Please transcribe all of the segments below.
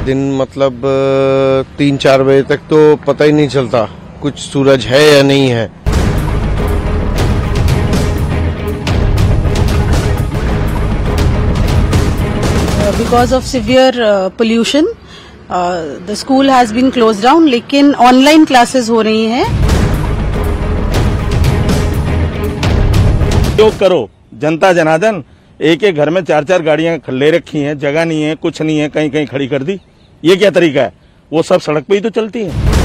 दिन मतलब 3-4 बजे तक तो पता ही नहीं चलता कुछ सूरज है या नहीं है। Because of severe pollution, the school has been closed down, लेकिन ऑनलाइन क्लासेस हो रही हैं। योग करो, जनता जनार्दन एक एक घर में 4-4 गाड़ियां ले रखी हैं, जगह नहीं है, कुछ नहीं है, कहीं कहीं खड़ी कर दी। ये क्या तरीका है? वो सब सड़क पे ही तो चलती हैं।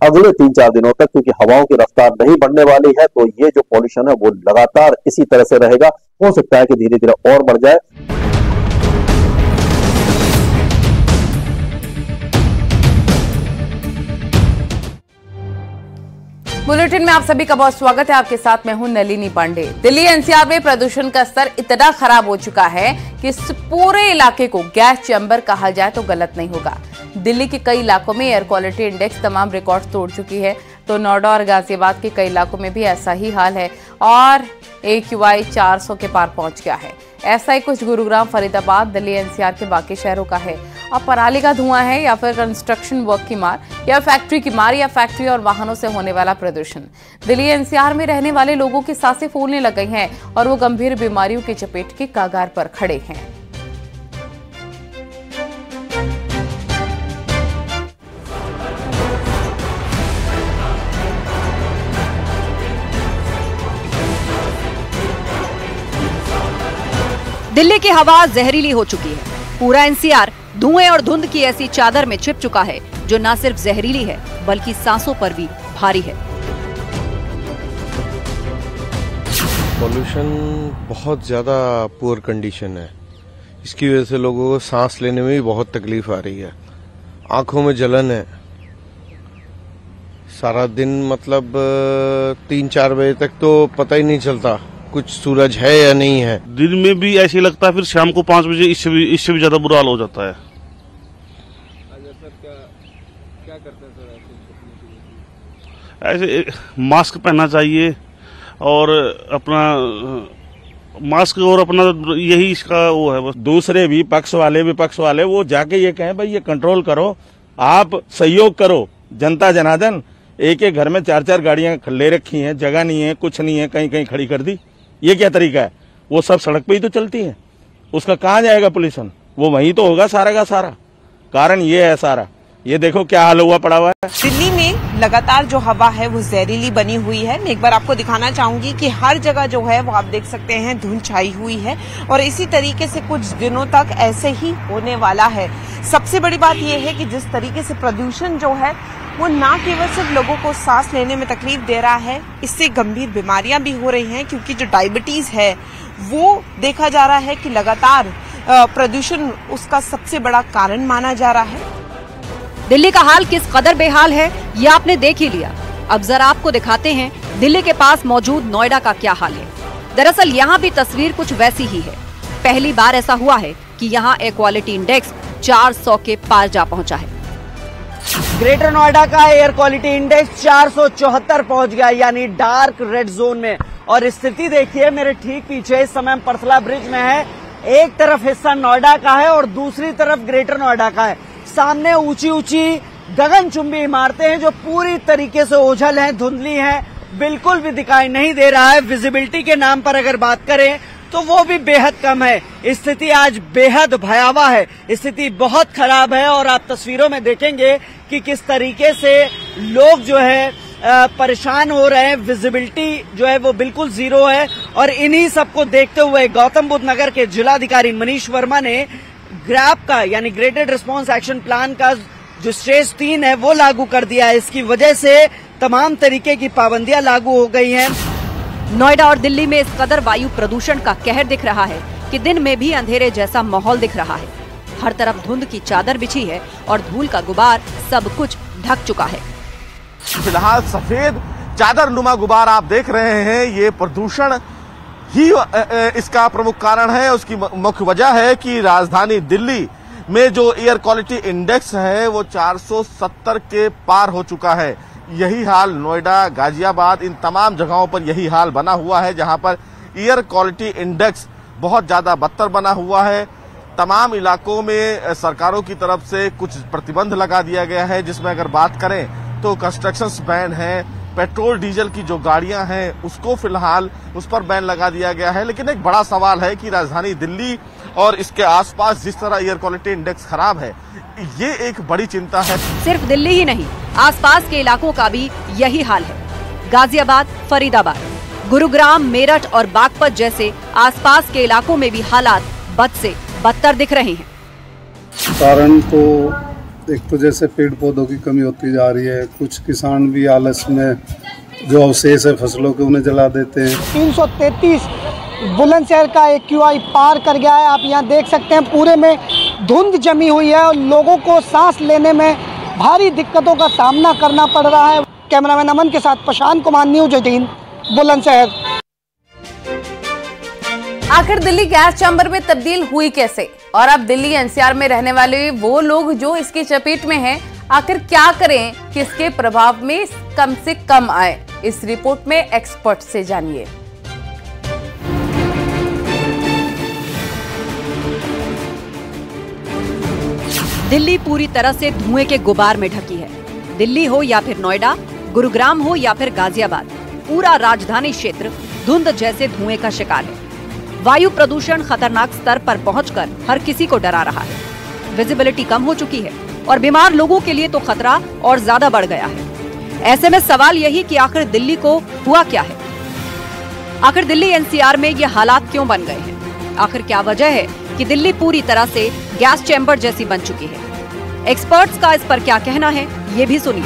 अगले 3-4 दिनों तक क्योंकि हवाओं की रफ्तार नहीं बढ़ने वाली है, तो ये जो पॉल्यूशन है वो लगातार इसी तरह से रहेगा। हो सकता है कि धीरे धीरे और बढ़ जाए। बुलेटिन में आप सभी का बहुत स्वागत है। आपके साथ मैं हूं नलिनी पांडे। दिल्ली एनसीआर में प्रदूषण का स्तर इतना खराब हो चुका है कि इस पूरे इलाके को गैस चैम्बर कहा जाए तो गलत नहीं होगा। दिल्ली के कई इलाकों में एयर क्वालिटी इंडेक्स तमाम रिकॉर्ड तोड़ चुकी है, तो नोएडा और गाजियाबाद के कई इलाकों में भी ऐसा ही हाल है और AQI 400 के पार पहुंच गया है। ऐसा ही कुछ गुरुग्राम, फरीदाबाद, दिल्ली एनसीआर के बाकी शहरों का है। अब पराली का धुआं है या फिर कंस्ट्रक्शन वर्क की मार या फैक्ट्री की मार या फैक्ट्री और वाहनों से होने वाला प्रदूषण। दिल्ली एनसीआर में रहने वाले लोगों की सांसें फूलने लग गई हैं और वो गंभीर बीमारियों की चपेट के कगार पर खड़े हैं। दिल्ली की हवा जहरीली हो चुकी है। पूरा एनसीआर धुएं और धुंध की ऐसी चादर में छिप चुका है जो न सिर्फ जहरीली है बल्कि सांसों पर भी भारी है। पॉल्यूशन बहुत ज़्यादा पुअर कंडीशन है, इसकी वजह से लोगों को सांस लेने में भी बहुत तकलीफ आ रही है। आंखों में जलन है, सारा दिन मतलब 3-4 बजे तक तो पता ही नहीं चलता कुछ सूरज है या नहीं है। दिन में भी ऐसे ही लगता है, फिर शाम को 5 बजे इससे भी ज्यादा बुरा हाल हो जाता है। क्या करते हैं सर ऐसे मास्क पहनना चाहिए और अपना मास्क और अपना यही इसका वो है बस। दूसरे भी पक्ष वाले विपक्ष वाले वो जाके ये कहें भाई ये कंट्रोल करो, आप सहयोग करो। जनता जनार्दन एक एक घर में 4-4 गाड़ियां ले रखी हैं, जगह नहीं है, कुछ नहीं है, कहीं कहीं खड़ी कर दी। ये क्या तरीका है? वो सब सड़क पे ही तो चलती हैं। उसका कहाँ जाएगा पोल्यूशन? वो वहीं तो होगा सारा का सारा। कारण ये है सारा, ये देखो क्या हाल हुआ पड़ा हुआ है। दिल्ली में लगातार जो हवा है वो जहरीली बनी हुई है। मैं एक बार आपको दिखाना चाहूंगी कि हर जगह जो है वो आप देख सकते हैं धुंध छाई हुई है और इसी तरीके से कुछ दिनों तक ऐसे ही होने वाला है। सबसे बड़ी बात यह है कि जिस तरीके से प्रदूषण जो है वो ना केवल सिर्फ लोगों को सांस लेने में तकलीफ दे रहा है, इससे गंभीर बीमारियां भी हो रही हैं क्योंकि जो डायबिटीज है वो देखा जा रहा है कि लगातार प्रदूषण उसका सबसे बड़ा कारण माना जा रहा है। दिल्ली का हाल किस कदर बेहाल है ये आपने देख ही लिया। अब जरा आपको दिखाते हैं दिल्ली के पास मौजूद नोएडा का क्या हाल है। दरअसल यहाँ भी तस्वीर कुछ वैसी ही है। पहली बार ऐसा हुआ है कि यहाँ एयर क्वालिटी इंडेक्स 400 के पार जा पहुँचा है। ग्रेटर नोएडा का एयर क्वालिटी इंडेक्स 474 पहुंच गया, यानी डार्क रेड जोन में। और स्थिति देखिए मेरे ठीक पीछे, इस समय हम परसला ब्रिज में है। एक तरफ हिस्सा नोएडा का है और दूसरी तरफ ग्रेटर नोएडा का है। सामने ऊंची ऊंची गगनचुंबी इमारतें हैं जो पूरी तरीके से ओझल हैं, धुंधली हैं, बिल्कुल भी दिखाई नहीं दे रहा है। विजिबिलिटी के नाम पर अगर बात करें तो वो भी बेहद कम है। स्थिति आज बेहद भयावह है, स्थिति बहुत खराब है और आप तस्वीरों में देखेंगे कि किस तरीके से लोग जो है परेशान हो रहे हैं। विजिबिलिटी जो है वो बिल्कुल जीरो है और इन्हीं सबको देखते हुए गौतम बुद्ध नगर के जिलाधिकारी मनीष वर्मा ने ग्रैप का यानी ग्रेडेड रिस्पांस एक्शन प्लान का जो स्टेज 3 है वो लागू कर दिया है। इसकी वजह से तमाम तरीके की पाबंदियां लागू हो गई हैं। नोएडा और दिल्ली में इस कदर वायु प्रदूषण का कहर दिख रहा है कि दिन में भी अंधेरे जैसा माहौल दिख रहा है। हर तरफ धुंध की चादर बिछी है और धूल का गुबार सब कुछ ढक चुका है। फिलहाल सफेद चादर नुमा गुबार आप देख रहे हैं, ये प्रदूषण ही इसका प्रमुख कारण है। उसकी मुख्य वजह है कि राजधानी दिल्ली में जो एयर क्वालिटी इंडेक्स है वो 470 के पार हो चुका है। यही हाल नोएडा, गाजियाबाद, इन तमाम जगहों पर यही हाल बना हुआ है जहां पर एयर क्वालिटी इंडेक्स बहुत ज्यादा बदतर बना हुआ है। तमाम इलाकों में सरकारों की तरफ से कुछ प्रतिबंध लगा दिया गया है, जिसमें अगर बात करें तो कंस्ट्रक्शंस बैन है, पेट्रोल डीजल की जो गाड़ियां हैं उसको फिलहाल उस पर बैन लगा दिया गया है। लेकिन एक बड़ा सवाल है कि राजधानी दिल्ली और इसके आसपास जिस तरह एयर क्वालिटी इंडेक्स खराब है, ये एक बड़ी चिंता है। सिर्फ दिल्ली ही नहीं, आसपास के इलाकों का भी यही हाल है। गाजियाबाद, फरीदाबाद, गुरुग्राम, मेरठ और बागपत जैसे आसपास के इलाकों में भी हालात बद से बदतर दिख रहे हैं। कारण तो एक तो जैसे पेड़ पौधों की कमी होती जा रही है, कुछ किसान भी आलस में जो अवशेष है फसलों के उन्हें जला देते हैं। 333 बुलंदशहर का AQI पार कर गया है। आप यहाँ देख सकते हैं पूरे में धुंध जमी हुई है और लोगों को सांस लेने में भारी दिक्कतों का सामना करना पड़ रहा है। कैमरामैन अमन के साथ प्रशांत कुमार, न्यूज़ 18, बुलंदशहर। आखिर दिल्ली गैस चैम्बर में तब्दील हुई कैसे, और अब दिल्ली NCR में रहने वाले वो लोग जो इसकी चपेट में हैं, आखिर क्या करें कि इसके प्रभाव में कम से कम आए, इस रिपोर्ट में एक्सपर्ट से जानिए। दिल्ली पूरी तरह से धुएं के गुबार में ढकी है। दिल्ली हो या फिर नोएडा, गुरुग्राम हो या फिर गाजियाबाद, पूरा राजधानी क्षेत्र धुंध जैसे धुएं का शिकार है। वायु प्रदूषण खतरनाक स्तर पर पहुंचकर हर किसी को डरा रहा है। विजिबिलिटी कम हो चुकी है और बीमार लोगों के लिए तो खतरा और ज्यादा बढ़ गया है। ऐसे में सवाल यही कि आखिर दिल्ली को हुआ क्या है? आखिर दिल्ली NCR में ये हालात क्यों बन गए हैं? आखिर क्या वजह है कि दिल्ली पूरी तरह से गैस चैम्बर जैसी बन चुकी है? एक्सपर्ट्स का इस पर क्या कहना है, ये भी सुनिए।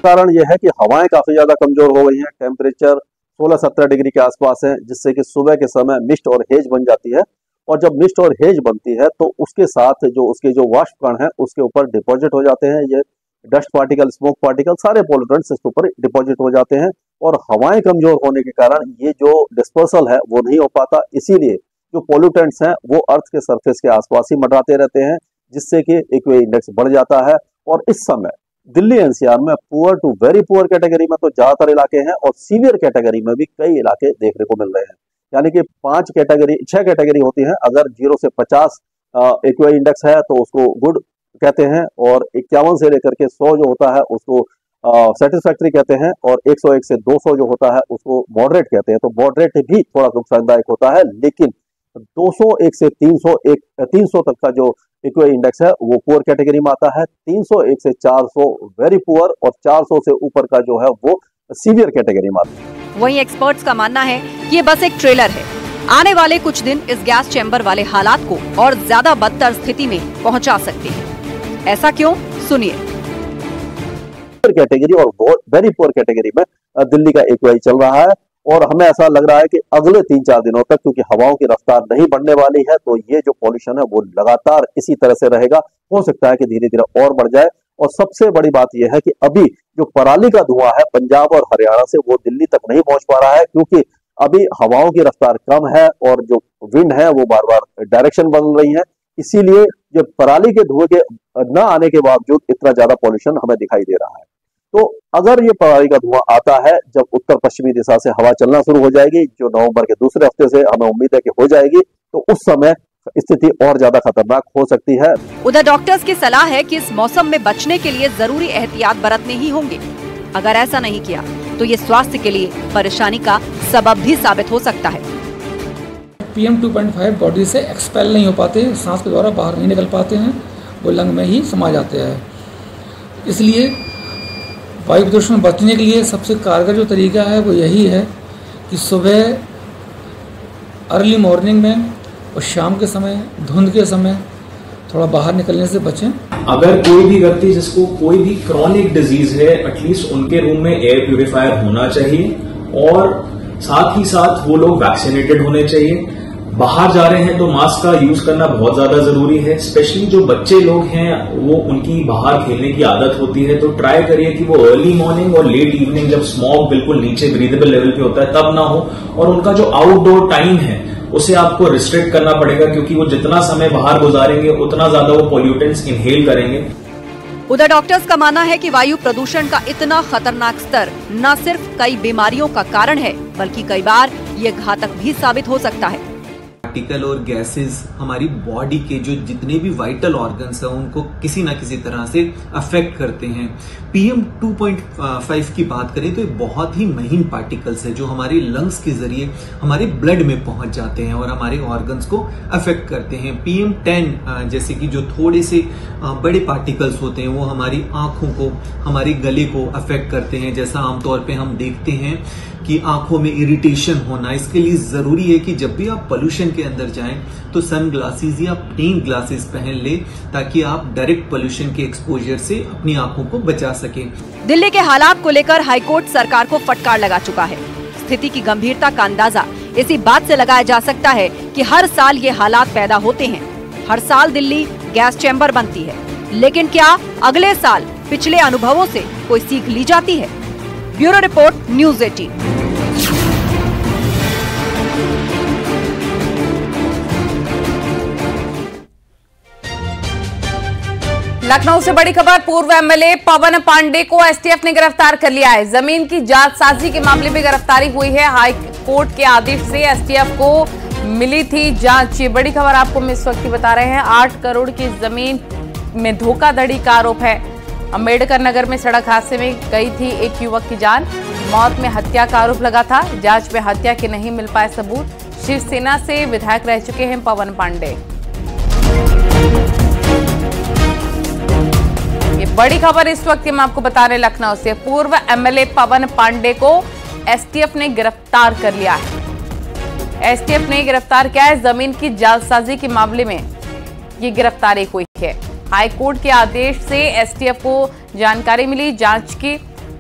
कारण यह है कि हवाएं काफी ज्यादा कमजोर हो गई हैं। टेम्परेचर 16-17 डिग्री के आसपास है, जिससे कि सुबह के समय मिस्ट और हेज बन जाती है। और जब मिस्ट और हेज बनती है तो उसके साथ जो उसके जो वाष्प कण है उसके ऊपर डिपॉजिट हो जाते हैं। ये डस्ट पार्टिकल, स्मोक पार्टिकल, सारे पॉल्यूटेंट्स इसके ऊपर डिपॉजिट हो जाते हैं। और हवाएं कमजोर होने के कारण ये जो डिस्पर्सल है वो नहीं हो पाता। इसीलिए जो पॉल्यूटेंट्स हैं वो अर्थ के सरफेस के आसपास ही मंडराते रहते हैं, जिससे कि AQI इंडेक्स बढ़ जाता है। और इस समय दिल्ली NCR में poor to very poor category में तो ज्यादातर इलाके हैं और सीवियर कैटेगरी में भी कई इलाके देखने को मिल रहे हैं। यानी कि 6 कैटेगरी होती हैं। अगर 0 से 50 AQI इंडेक्स है तो उसको गुड कहते हैं, और 51 से लेकर के 100 जो होता है उसको सेटिस्फैक्ट्री कहते हैं, और 101 से 200 जो होता है उसको मॉडरेट कहते हैं। तो मॉडरेट भी थोड़ा नुकसानदायक होता है, लेकिन 201 से 300 तक का जो AQI इंडेक्स है वो पुअर कैटेगरी में आता है। 301 से 400 वेरी पुअर, और 400 से ऊपर का जो है वो सीवियर कैटेगरी में आता है। वहीं एक्सपर्ट्स का मानना है कि ये बस एक ट्रेलर है। आने वाले कुछ दिन इस गैस चैम्बर वाले हालात को और ज्यादा बदतर स्थिति में पहुंचा सकते हैं। ऐसा क्यों, सुनिए। कैटेगरी और वेरी पुअर कैटेगरी में दिल्ली का AQI चल रहा है, और हमें ऐसा लग रहा है कि अगले 3-4 दिनों तक, क्योंकि हवाओं की रफ्तार नहीं बढ़ने वाली है, तो ये जो पॉल्यूशन है वो लगातार इसी तरह से रहेगा। हो सकता है कि धीरे धीरे और बढ़ जाए। और सबसे बड़ी बात यह है कि अभी जो पराली का धुआं है पंजाब और हरियाणा से वो दिल्ली तक नहीं पहुंच पा रहा है, क्योंकि अभी हवाओं की रफ्तार कम है और जो विंड है वो बार बार डायरेक्शन बदल रही है। इसीलिए जो पराली के धुएं के न आने के बावजूद इतना ज्यादा पॉल्यूशन हमें दिखाई दे रहा है। तो अगर ये पराली का धुआं आता है, जब उत्तर पश्चिमी दिशा से हवा चलना शुरू हो जाएगी, जो नवंबर के दूसरे हफ्ते से हमें उम्मीद है कि हो जाएगी, तो उस समय स्थिति और ज्यादा खतरनाक हो सकती है। उधर डॉक्टर्स की सलाह है कि इस मौसम में बचने के लिए जरूरी एहतियात बरतने ही होंगे। अगर ऐसा नहीं किया तो ये स्वास्थ्य के लिए परेशानी का सबब भी साबित हो सकता है। PM 2.5 बॉडी से एक्सपेल नहीं हो पाते, सांस के द्वारा बाहर नहीं निकल पाते हैं, वो लंग में ही समा जाते हैं। इसलिए वायु प्रदूषण बचने के लिए सबसे कारगर जो तरीका है वो यही है कि सुबह अर्ली मॉर्निंग में और शाम के समय, धुंध के समय थोड़ा बाहर निकलने से बचें। अगर कोई भी व्यक्ति जिसको कोई भी क्रॉनिक डिजीज है, एटलीस्ट उनके रूम में एयर प्यूरिफायर होना चाहिए, और साथ ही साथ वो लोग वैक्सीनेटेड होने चाहिए। बाहर जा रहे हैं तो मास्क का यूज करना बहुत ज्यादा जरूरी है। स्पेशली जो बच्चे लोग हैं वो उनकी बाहर खेलने की आदत होती है, तो ट्राई करिए कि वो अर्ली मॉर्निंग और लेट इवनिंग जब स्मॉग बिल्कुल नीचे ब्रीदेबल लेवल पे होता है तब ना हो, और उनका जो आउटडोर टाइम है उसे आपको रिस्ट्रिक्ट करना पड़ेगा, क्योंकि वो जितना समय बाहर गुजारेंगे उतना ज्यादा वो पॉल्यूटेंट्स इनहेल करेंगे। उधर डॉक्टर्स का मानना है कि वायु प्रदूषण का इतना खतरनाक स्तर न सिर्फ कई बीमारियों का कारण है, बल्कि कई बार ये घातक भी साबित हो सकता है। पार्टिकल और गैसेस हमारी बॉडी के जो जितने भी वाइटल ऑर्गन्स हैं उनको किसी ना किसी तरह से अफेक्ट करते हैं। PM 2.5 की बात करें तो ये बहुत ही महीन पार्टिकल्स है जो हमारे लंग्स के जरिए हमारे ब्लड में पहुंच जाते हैं और हमारे ऑर्गन्स को अफेक्ट करते हैं। PM 10 जैसे कि जो थोड़े से बड़े पार्टिकल्स होते हैं वो हमारी आंखों को, हमारे गले को अफेक्ट करते हैं। जैसा आमतौर पे हम देखते हैं कि आंखों में इरिटेशन होना, इसके लिए जरूरी है कि जब भी आप पोल्यूशन के अंदर जाएं तो सन ग्लासेस या प्लेन ग्लासेस पहन ले ताकि आप डायरेक्ट पोल्यूशन के एक्सपोजर से अपनी आंखों को बचा सकें। दिल्ली के हालात को लेकर हाईकोर्ट सरकार को फटकार लगा चुका है। स्थिति की गंभीरता का अंदाजा इसी बात से लगाया जा सकता है कि हर साल ये हालात पैदा होते हैं। हर साल दिल्ली गैस चैम्बर बनती है, लेकिन क्या अगले साल पिछले अनुभवों से कोई सीख ली जाती है? Bureau report, news 18। लखनऊ से बड़ी खबर, पूर्व MLA पवन पांडे को STF ने गिरफ्तार कर लिया है। जमीन की जालसाजी के मामले में गिरफ्तारी हुई है। हाई कोर्ट के आदेश से STF को मिली थी जांच। ये बड़ी खबर आपको हम इस वक्त बता रहे हैं। 8 करोड़ की जमीन में धोखाधड़ी का आरोप है। अंबेडकर नगर में सड़क हादसे में गई थी एक युवक की जान, मौत में हत्या का आरोप लगा था। जांच में हत्या के नहीं मिल पाए सबूत। शिवसेना से विधायक रह चुके हैं पवन पांडे। ये बड़ी खबर इस वक्त हम आपको बता रहे लखनऊ से। पूर्व MLA पवन पांडे को STF ने गिरफ्तार कर लिया है। STF ने गिरफ्तार किया है। जमीन की जालसाजी के मामले में ये गिरफ्तारी हुई है। हाई कोर्ट के आदेश से STF को जानकारी मिली जांच की।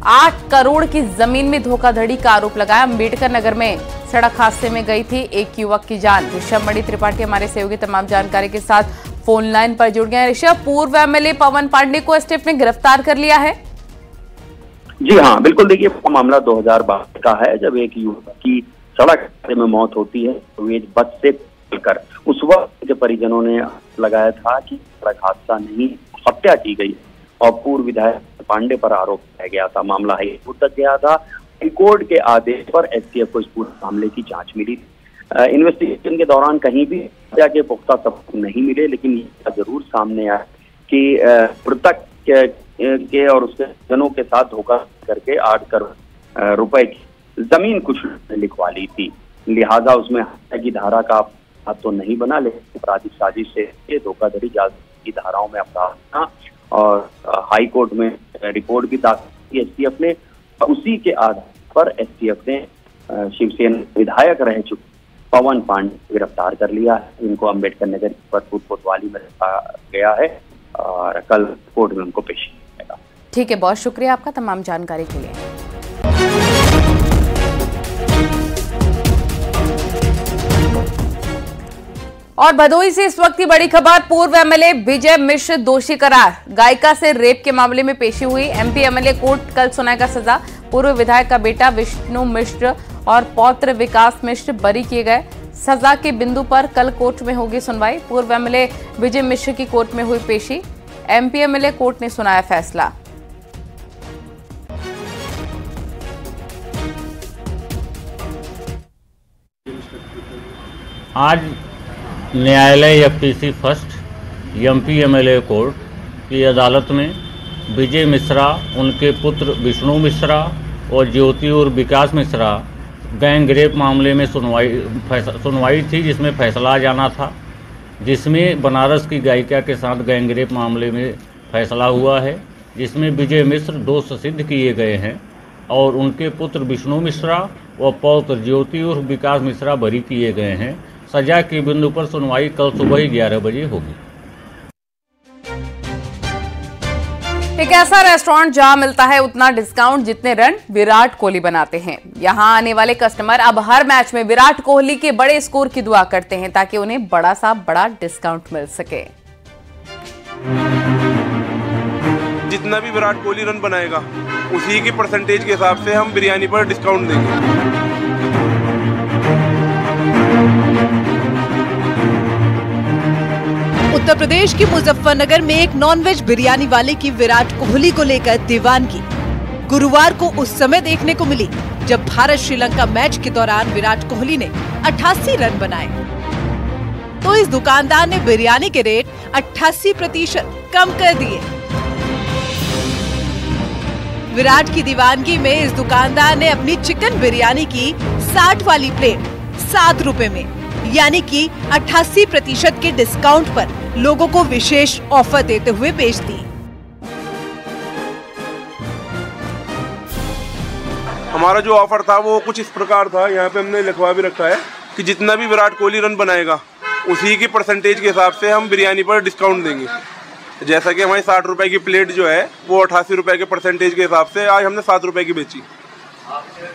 8 करोड़ की जमीन में धोखाधड़ी का आरोप लगाया। अंबेडकर नगर में सड़क हादसे में गई थी एक युवक की जान। ऋषभ मणि त्रिपाठी हमारे सहयोगी तमाम जानकारी के साथ फोन लाइन पर जुड़ गए हैं। ऋषभ, पूर्व MLA पवन पांडे को STF ने गिरफ्तार कर लिया है। जी हाँ, बिल्कुल। देखिए, मामला 2012 का है जब एक युवक की सड़क हादसे में मौत होती है। वे बस से कर उस वक्त के परिजनों ने लगाया था कि सड़क हादसा नहीं, हत्या की गई और पूर्व विधायक पांडे पर आरोप लगाया गया था। मामला हाईकोर्ट तक गया था। हाईकोर्ट के आदेश पर STF को इस पूरे मामले की जांच मिली। इन्वेस्टिगेशन के दौरान कहीं भी हत्या के पुख्ता सबूत नहीं मिले, लेकिन ये जरूर सामने आया कि मृतक के और उसके जनों के साथ धोखा करके 8 करोड़ रुपए की जमीन कुछ लिखवा ली थी। लिहाजा उसमें हत्या की धारा का अपराध तो नहीं बना, लेकिन आपराधिक साजिश से धोखाधड़ी की धाराओं में अपराध था और हाई कोर्ट में रिपोर्ट भी दाखिल की STF ने। उसी के आधार पर STF ने शिवसेना विधायक रह चुके पवन पांडे गिरफ्तार कर लिया है। इनको अंबेडकर नगर की कोतवाली में रखा गया है और कल कोर्ट में उनको पेश किया जाएगा। ठीक है, बहुत शुक्रिया आपका तमाम जानकारी के लिए। और भदोही से इस वक्त की बड़ी खबर, पूर्व MLA विजय मिश्र दोषी करार। गायिका से रेप के मामले में पेशी हुई। MP MLA कोर्ट कल सुनाएगा सजा। पूर्व विधायक का बेटा विष्णु मिश्र और पौत्र विकास मिश्र बरी किए गए। सजा के बिंदु पर कल कोर्ट में होगी सुनवाई। पूर्व MLA विजय मिश्र की कोर्ट में हुई पेशी। MP MLA कोर्ट ने सुनाया फैसला। आज न्यायालय FTC first MP MLA court की अदालत में विजय मिश्रा, उनके पुत्र विष्णु मिश्रा और ज्योति और विकास मिश्रा गैंग रेप मामले में सुनवाई थी, जिसमें फैसला जाना था, जिसमें बनारस की गायिका के साथ गैंग रेप मामले में फैसला हुआ है, जिसमें विजय मिश्र दोष सिद्ध किए गए हैं और उनके पुत्र विष्णु मिश्रा व पौत्र ज्योति और विकास मिश्रा बरी किए गए हैं। सजा के बिंदु पर सुनवाई कल सुबह ही 11 बजे होगी। एक ऐसा रेस्टोरेंट जहां मिलता है उतना डिस्काउंट जितने रन विराट कोहली बनाते हैं। यहां आने वाले कस्टमर अब हर मैच में विराट कोहली के बड़े स्कोर की दुआ करते हैं ताकि उन्हें बड़ा डिस्काउंट मिल सके। जितना भी विराट कोहली रन बनाएगा उसी की परसेंटेज के हिसाब से हम बिरयानी पर डिस्काउंट देंगे। उत्तर प्रदेश के मुजफ्फरनगर में एक नॉनवेज बिरयानी वाले की विराट कोहली को लेकर दीवानगी गुरुवार को उस समय देखने को मिली जब भारत श्रीलंका मैच के दौरान विराट कोहली ने 88 रन बनाए तो इस दुकानदार ने बिरयानी के रेट 88% कम कर दिए। विराट की दीवानगी में इस दुकानदार ने अपनी चिकन बिरयानी की 60 वाली प्लेट 7 रुपए में यानी कि 88% के डिस्काउंट पर लोगों को विशेष ऑफर देते हुए बेच दी। हमारा जो ऑफर था वो कुछ इस प्रकार था, यहाँ पे हमने लिखवा भी रखा है कि जितना भी विराट कोहली रन बनाएगा उसी की परसेंटेज के हिसाब से हम बिरयानी पर डिस्काउंट देंगे। जैसा कि हमारी 60 रुपए की प्लेट जो है वो 88 रुपए के परसेंटेज के हिसाब से आज हमने 7 रुपए की बेची।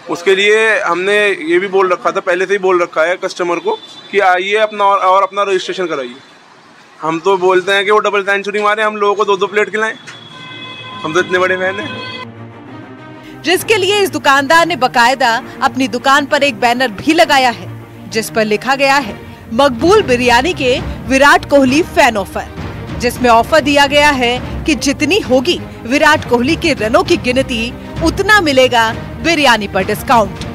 उसके लिए हमने ये भी बोल रखा था, पहले से ही बोल रखा है कस्टमर को कि आइए अपना और अपना रजिस्ट्रेशन कराइए। हम तो बोलते हैं कि वो डबल सेंचुरी मारे, हम लोगों को 2-2 प्लेट खिलाएं, हम तो इतने बड़े फैन हैं। जिसके लिए इस दुकानदार ने बकायदा अपनी दुकान पर एक बैनर भी लगाया है जिस पर लिखा गया है मकबूल बिरयानी के विराट कोहली फैन ऑफर, जिसमें ऑफर दिया गया है कि जितनी होगी विराट कोहली के रनों की गिनती उतना मिलेगा बिरयानी पर डिस्काउंट।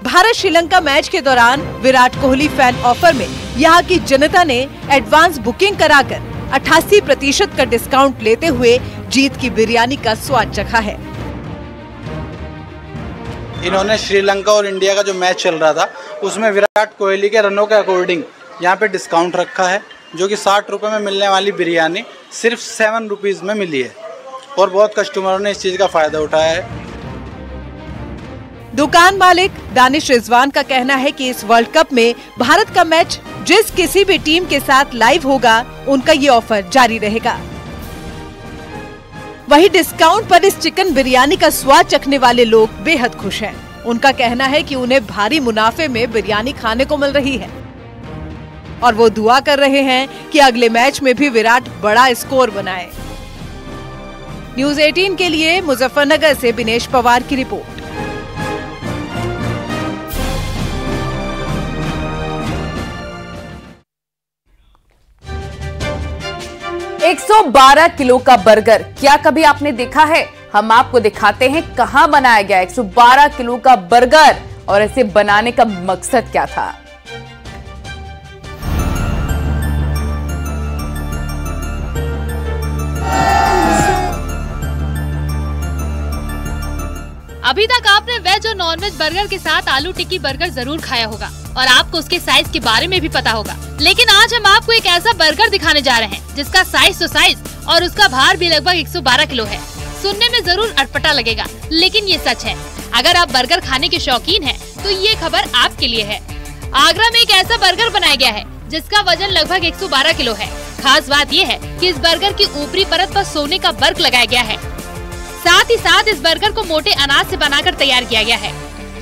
भारत श्रीलंका मैच के दौरान विराट कोहली फैन ऑफर में यहां की जनता ने एडवांस बुकिंग कराकर 88% का डिस्काउंट लेते हुए जीत की बिरयानी का स्वाद चखा है। इन्होंने श्रीलंका और इंडिया का जो मैच चल रहा था उसमें विराट कोहली के रनों के अकॉर्डिंग यहाँ पे डिस्काउंट रखा है, जो कि 60 रुपए में मिलने वाली बिरयानी सिर्फ 7 रुपीज में मिली है और बहुत कस्टमरों ने इस चीज का फायदा उठाया है। दुकान मालिक दानिश रिजवान का कहना है कि इस वर्ल्ड कप में भारत का मैच जिस किसी भी टीम के साथ लाइव होगा उनका ये ऑफर जारी रहेगा। वहीं डिस्काउंट पर इस चिकन बिरयानी का स्वाद चखने वाले लोग बेहद खुश हैं। उनका कहना है कि उन्हें भारी मुनाफे में बिरयानी खाने को मिल रही है और वो दुआ कर रहे हैं कि अगले मैच में भी विराट बड़ा स्कोर बनाए। न्यूज़ 18 के लिए मुजफ्फरनगर से बिनेश पवार की रिपोर्ट। 112 किलो का बर्गर क्या कभी आपने देखा है? हम आपको दिखाते हैं कहां बनाया गया 112 किलो का बर्गर और इसे बनाने का मकसद क्या था। अभी तक आपने वेज और नॉन वेज बर्गर के साथ आलू टिक्की बर्गर जरूर खाया होगा और आपको उसके साइज के बारे में भी पता होगा, लेकिन आज हम आपको एक ऐसा बर्गर दिखाने जा रहे हैं जिसका साइज तो साइज और उसका भार भी लगभग 112 किलो है। सुनने में जरूर अटपटा लगेगा, लेकिन ये सच है। अगर आप बर्गर खाने के शौकीन हैं, तो ये खबर आपके लिए है। आगरा में एक ऐसा बर्गर बनाया गया है जिसका वजन लगभग 112 किलो है। खास बात ये है कि इस बर्गर की ऊपरी परत पर सोने का वर्क लगाया गया है। साथ ही साथ इस बर्गर को मोटे अनाज से बनाकर तैयार किया गया है।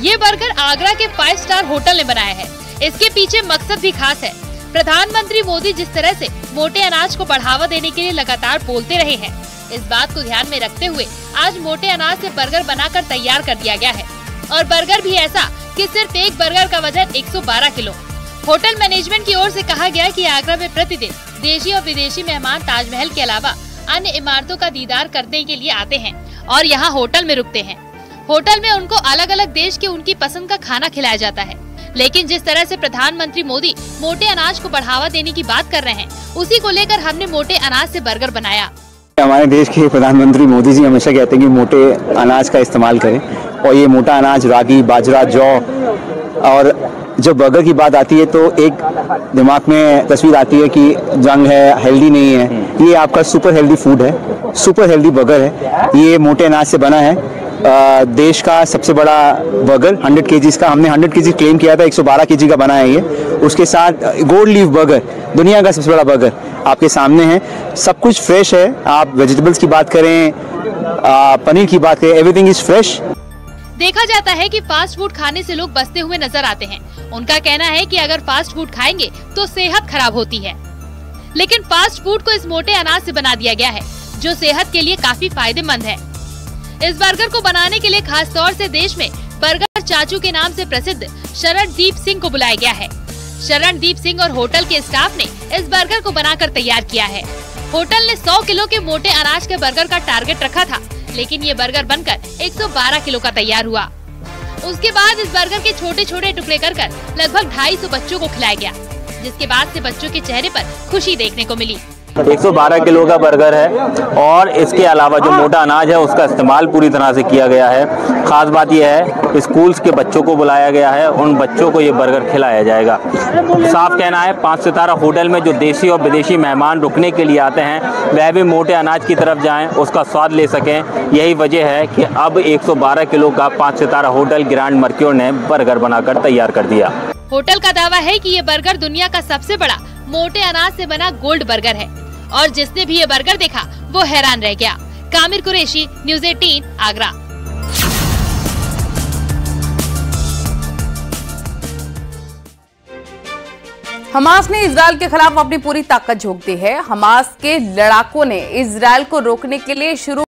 ये बर्गर आगरा के 5 स्टार होटल ने बनाया है। इसके पीछे मकसद भी खास है। प्रधानमंत्री मोदी जिस तरह से मोटे अनाज को बढ़ावा देने के लिए लगातार बोलते रहे हैं, इस बात को ध्यान में रखते हुए आज मोटे अनाज से बर्गर बनाकर तैयार कर दिया गया है और बर्गर भी ऐसा कि सिर्फ एक बर्गर का वजन 112 किलो। होटल मैनेजमेंट की ओर से कहा गया कि आगरा में प्रतिदिन देशी और विदेशी मेहमान ताजमहल के अलावा अन्य इमारतों का दीदार करने के लिए आते हैं और यहाँ होटल में रुकते हैं। होटल में उनको अलग अलग देश के उनकी पसंद का खाना खिलाया जाता है, लेकिन जिस तरह से प्रधानमंत्री मोदी मोटे अनाज को बढ़ावा देने की बात कर रहे हैं, उसी को लेकर हमने मोटे अनाज से बर्गर बनाया। हमारे देश के प्रधानमंत्री मोदी जी हमेशा कहते हैं कि मोटे अनाज का इस्तेमाल करें और ये मोटा अनाज रागी, बाजरा, जौ, और जब बर्गर की बात आती है तो एक दिमाग में तस्वीर आती है कि जंग है, हेल्दी नहीं है। ये आपका सुपर हेल्दी फूड है, सुपर हेल्दी बर्गर है। ये मोटे अनाज से बना है। देश का सबसे बड़ा बर्गर 100 केजीज का, हमने 100 केजी क्लेम किया था, 112 केजी का बना है ये। उसके साथ गोल्ड लीफ बर्गर, दुनिया का सबसे बड़ा बर्गर आपके सामने है। सब कुछ फ्रेश है। आप वेजिटेबल्स की बात करें, पनीर की बात करें, एवरीथिंग इज फ्रेश। देखा जाता है कि फास्ट फूड खाने से लोग बचते हुए नजर आते हैं। उनका कहना है कि अगर फास्ट फूड खाएंगे तो सेहत खराब होती है, लेकिन फास्ट फूड को इस मोटे अनाज से बना दिया गया है जो सेहत के लिए काफी फायदेमंद है। इस बर्गर को बनाने के लिए खास तौर से देश में बर्गर चाचू के नाम से प्रसिद्ध शरणदीप सिंह को बुलाया गया है। शरणदीप सिंह और होटल के स्टाफ ने इस बर्गर को बनाकर तैयार किया है। होटल ने 100 किलो के मोटे अनाज के बर्गर का टारगेट रखा था, लेकिन ये बर्गर बनकर 112 किलो का तैयार हुआ। उसके बाद इस बर्गर के छोटे छोटे टुकड़े कर लगभग 250 बच्चों को खिलाया गया, जिसके बाद से बच्चों के चेहरे पर खुशी देखने को मिली। 112 किलो का बर्गर है और इसके अलावा जो मोटा अनाज है उसका इस्तेमाल पूरी तरह से किया गया है। खास बात यह है स्कूल्स के बच्चों को बुलाया गया है, उन बच्चों को ये बर्गर खिलाया जाएगा। साफ कहना है 5 सितारा होटल में जो देशी और विदेशी मेहमान रुकने के लिए आते हैं वह भी मोटे अनाज की तरफ जाएं, उसका स्वाद ले सकें। यही वजह है कि अब 112 किलो का 5 सितारा होटल ग्रैंड मर्क्योर ने बर्गर बनाकर तैयार कर दिया। होटल का दावा है कि ये बर्गर दुनिया का सबसे बड़ा मोटे अनाज से बना गोल्ड बर्गर है और जिसने भी ये बर्गर देखा वो हैरान रह गया। कामिर कुरैशी, न्यूज़ 18, आगरा। हमास ने इजरायल के खिलाफ अपनी पूरी ताकत झोंक दी है। हमास के लड़ाकों ने इजरायल को रोकने के लिए शुरू